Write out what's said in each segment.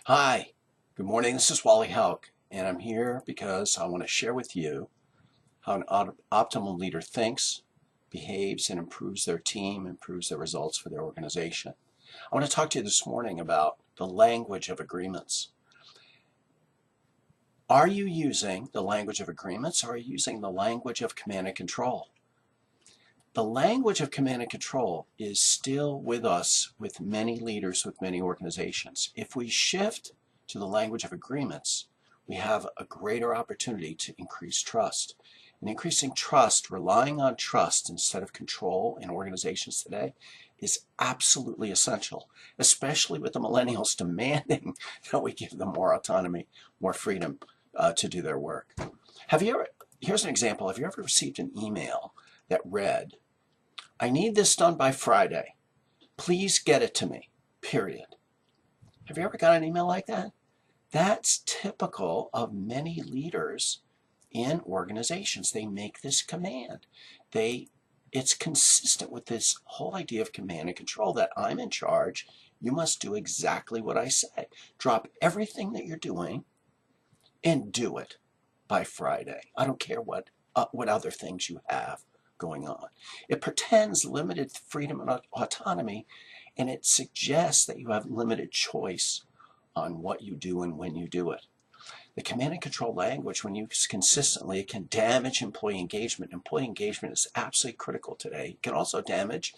Hi, good morning. This is Wally Hauk, and I'm here because I want to share with you how an optimal leader thinks, behaves, and improves their team, improves their results for their organization. I want to talk to you this morning about the language of agreements. Are you using the language of agreements, or are you using the language of command and control? The language of command and control is still with us with many leaders, with many organizations. If we shift to the language of agreements, we have a greater opportunity to increase trust. And increasing trust, relying on trust instead of control in organizations today is absolutely essential, especially with the millennials demanding that we give them more autonomy, more freedom to do their work. Here's an example. Have you ever received an email that read, "I need this done by Friday. Please get it to me," period? Have you ever got an email like that? That's typical of many leaders in organizations. They make this command. It's consistent with this whole idea of command and control, that I'm in charge. You must do exactly what I say. Drop everything that you're doing and do it by Friday. I don't care what other things you have going on. It pretends limited freedom and autonomy, and it suggests that you have limited choice on what you do and when you do it. The command and control language, when used consistently, it can damage employee engagement. Employee engagement is absolutely critical today. It can also damage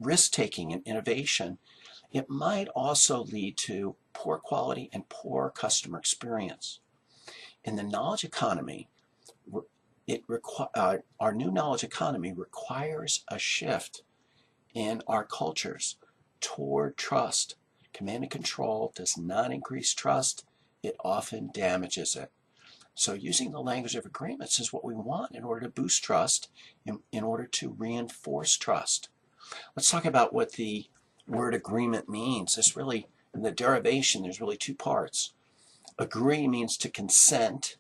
risk-taking and innovation. It might also lead to poor quality and poor customer experience. In the knowledge economy, our new knowledge economy requires a shift in our cultures toward trust. Command and control does not increase trust. It often damages it. So using the language of agreements is what we want in order to boost trust, in order to reinforce trust. Let's talk about what the word agreement means. In the derivation, there's really two parts. Agree means to consent,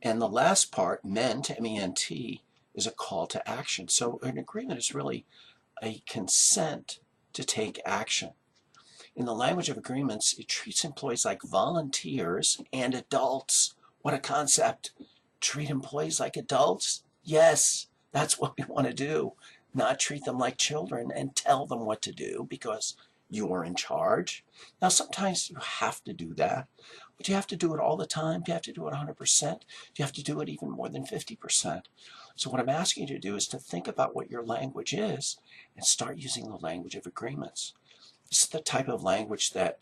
and the last part, ment, M-E-N-T, is a call to action. So an agreement is really a consent to take action. In the language of agreements, it treats employees like volunteers and adults. What a concept. Treat employees like adults? Yes, that's what we want to do. Not treat them like children and tell them what to do because you are in charge. Now, sometimes you have to do that, but you have to do it all the time. Do you have to do it 100%? Do you have to do it even more than 50%? So what I'm asking you to do is to think about what your language is and start using the language of agreements. This is the type of language that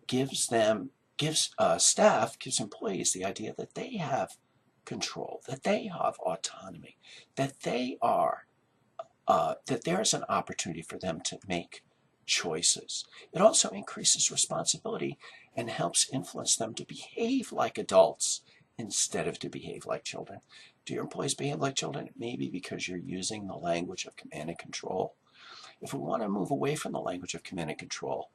gives staff, gives employees the idea that they have control, that they have autonomy, that that there's an opportunity for them to make choices. It also increases responsibility and helps influence them to behave like adults instead of to behave like children. Do your employees behave like children? Maybe because you're using the language of command and control. If we want to move away from the language of command and control,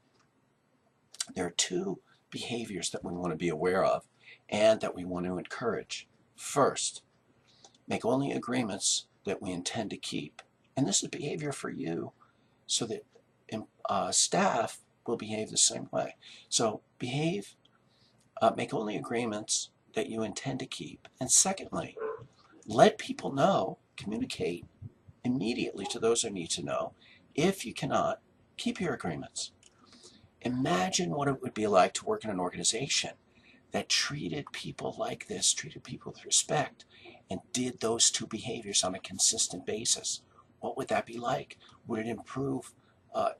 there are two behaviors that we want to be aware of and that we want to encourage. First, make only agreements that we intend to keep. And this is behavior for you so that staff will behave the same way. So make only agreements that you intend to keep. And secondly, let people know, communicate immediately to those who need to know. If you cannot, keep your agreements. Imagine what it would be like to work in an organization that treated people like this, treated people with respect, and did those two behaviors on a consistent basis. What would that be like? Would it improve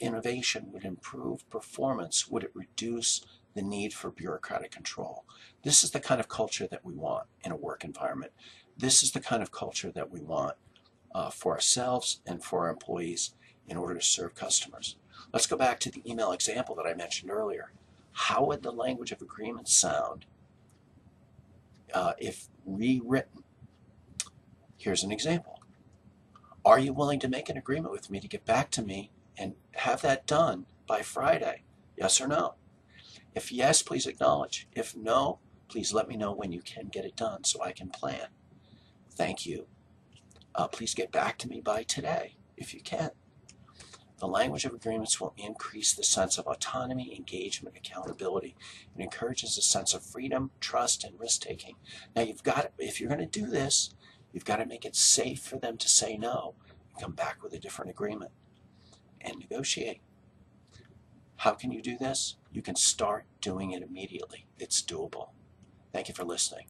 innovation? Would it improve performance? Would it reduce the need for bureaucratic control? This is the kind of culture that we want in a work environment. This is the kind of culture that we want for ourselves and for our employees in order to serve customers. Let's go back to the email example that I mentioned earlier. How would the language of agreement sound if rewritten? Here's an example. Are you willing to make an agreement with me to get back to me and have that done by Friday? Yes or no? If yes, please acknowledge. If no, please let me know when you can get it done so I can plan. Thank you. Please get back to me by today if you can. The language of agreements will increase the sense of autonomy, engagement, accountability. It encourages a sense of freedom, trust, and risk-taking. Now if you're going to do this, you've got to make it safe for them to say no and come back with a different agreement and negotiate. How can you do this? You can start doing it immediately. It's doable. Thank you for listening.